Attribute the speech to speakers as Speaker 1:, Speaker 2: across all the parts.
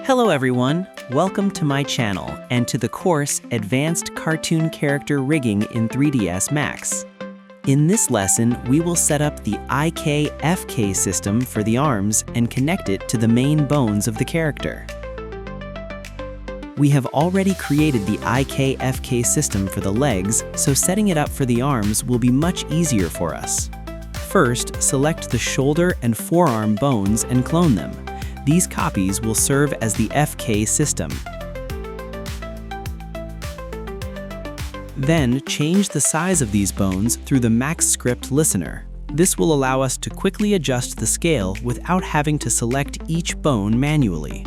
Speaker 1: Hello everyone, welcome to my channel and to the course Advanced Cartoon Character Rigging in 3ds Max. In this lesson, we will set up the IKFK system for the arms and connect it to the main bones of the character. We have already created the IKFK system for the legs, so setting it up for the arms will be much easier for us. First, select the shoulder and forearm bones and clone them. These copies will serve as the FK system. Then, change the size of these bones through the MAXScript Listener. This will allow us to quickly adjust the scale without having to select each bone manually.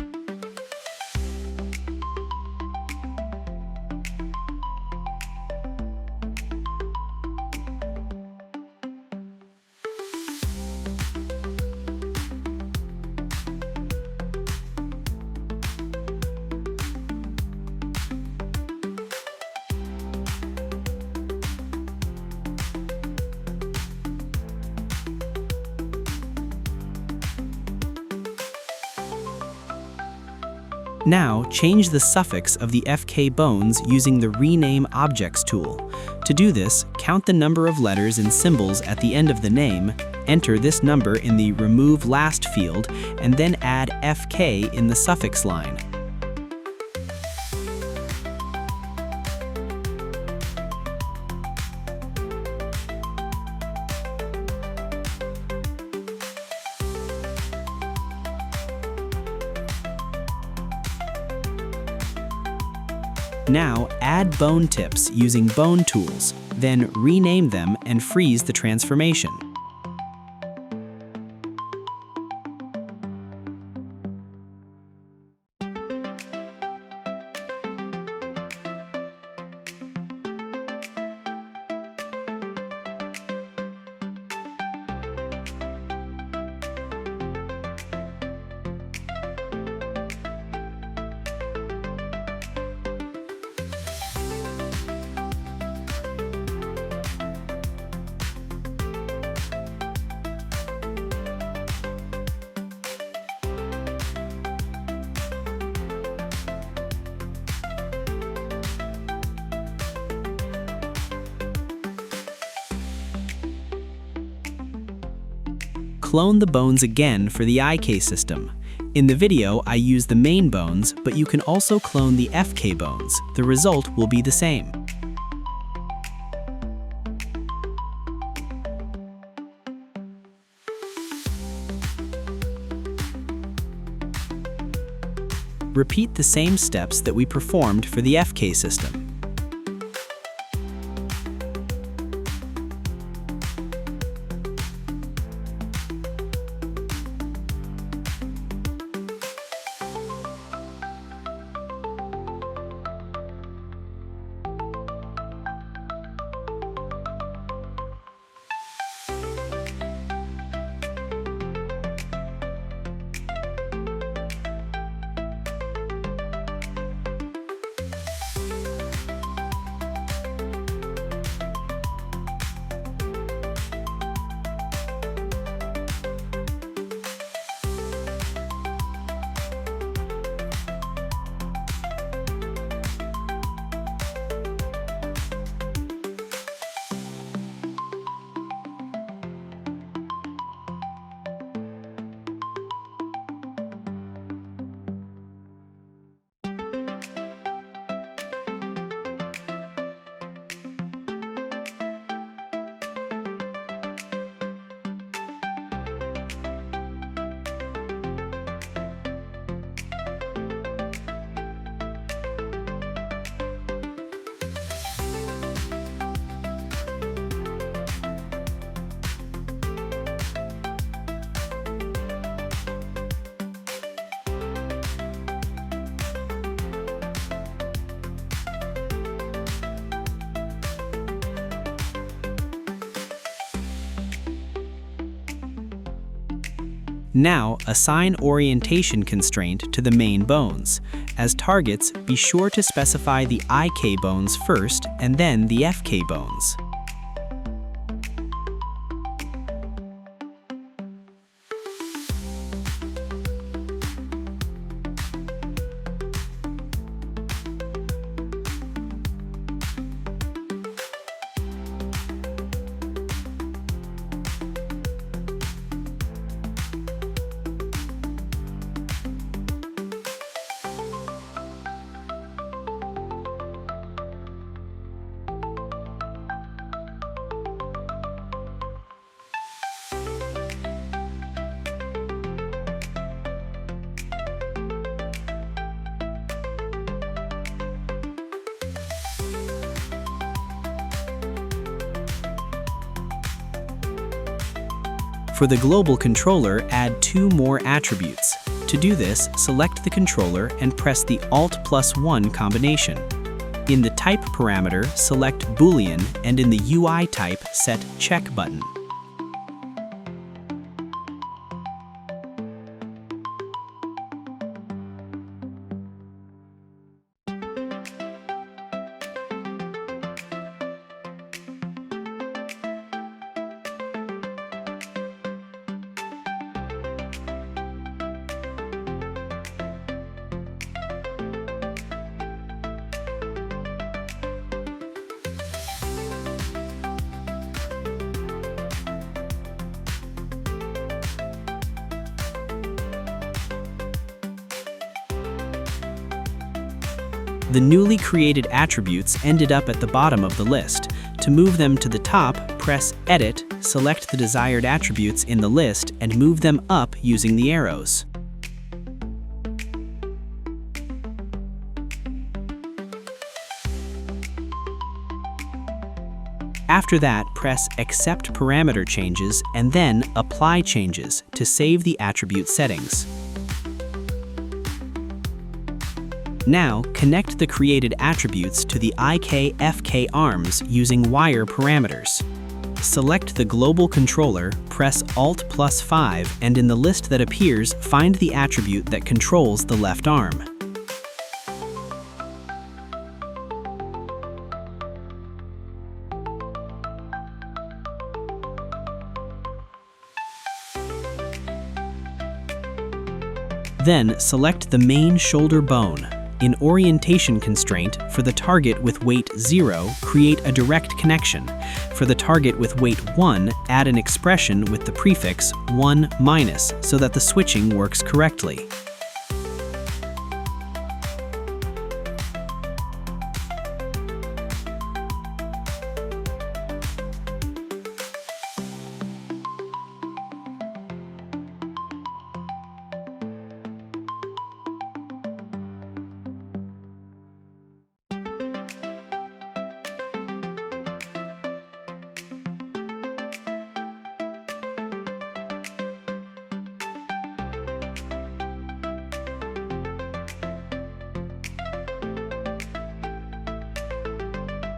Speaker 1: Now, change the suffix of the FK bones using the Rename Objects tool. To do this, count the number of letters and symbols at the end of the name, enter this number in the Remove Last field, and then add FK in the suffix line. Now, add bone tips using bone tools, then rename them and freeze the transformation. Clone the bones again for the IK system. In the video, I use the main bones, but you can also clone the FK bones. The result will be the same. Repeat the same steps that we performed for the FK system. Now, assign orientation constraint to the main bones. As targets, be sure to specify the IK bones first and then the FK bones. For the global controller, add 2 more attributes. To do this, select the controller and press the Alt+1 combination. In the type parameter, select Boolean, and in the UI type, set Check button. The newly created attributes ended up at the bottom of the list. To move them to the top, press Edit, select the desired attributes in the list, and move them up using the arrows. After that, press Accept Parameter Changes and then Apply Changes to save the attribute settings. Now, connect the created attributes to the IKFK arms using wire parameters. Select the global controller, press Alt+5, and in the list that appears, find the attribute that controls the left arm. Then, select the main shoulder bone. In Orientation Constraint, for the target with weight 0, create a direct connection. For the target with weight 1, add an expression with the prefix 1- so that the switching works correctly.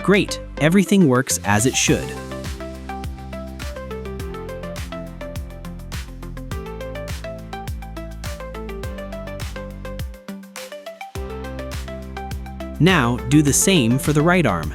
Speaker 1: Great, everything works as it should. Now, do the same for the right arm.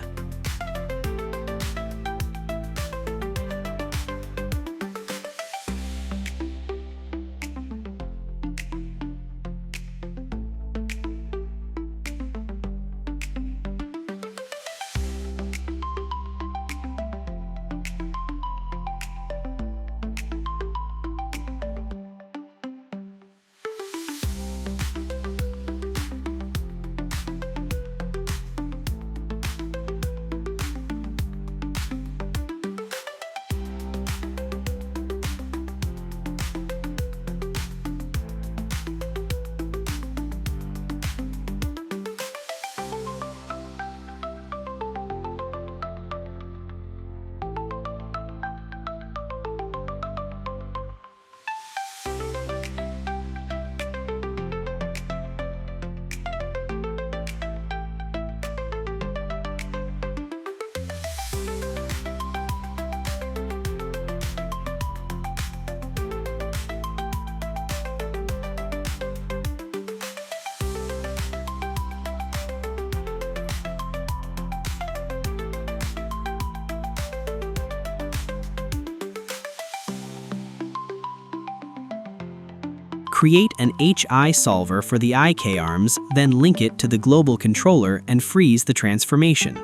Speaker 1: Create an HI solver for the IK arms, then link it to the global controller and freeze the transformation.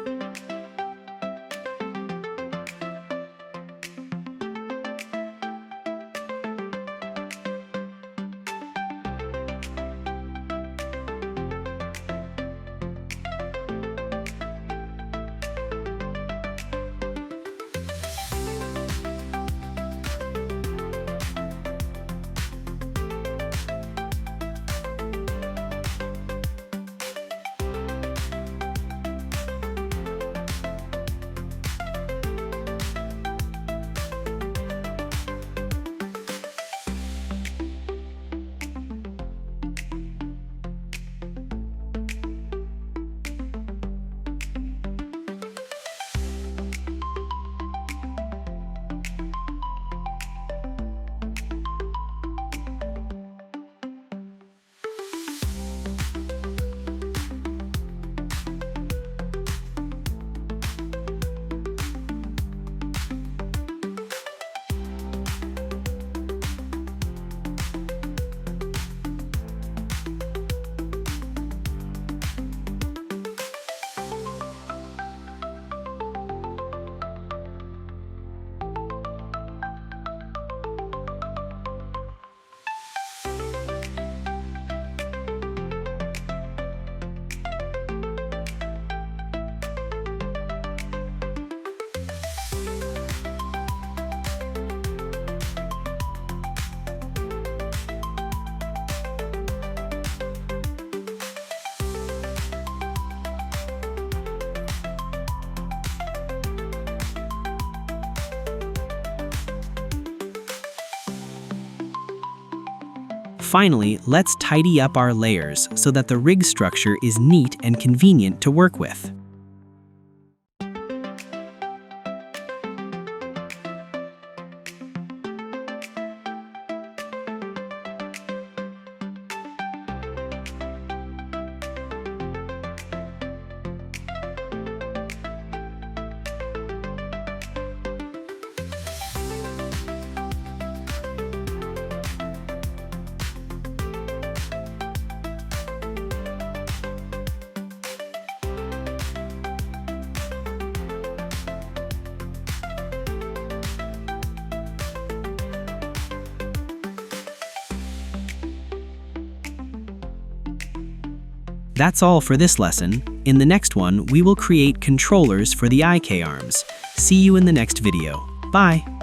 Speaker 1: Finally, let's tidy up our layers so that the rig structure is neat and convenient to work with. That's all for this lesson. In the next one, we will create controllers for the IK arms. See you in the next video. Bye!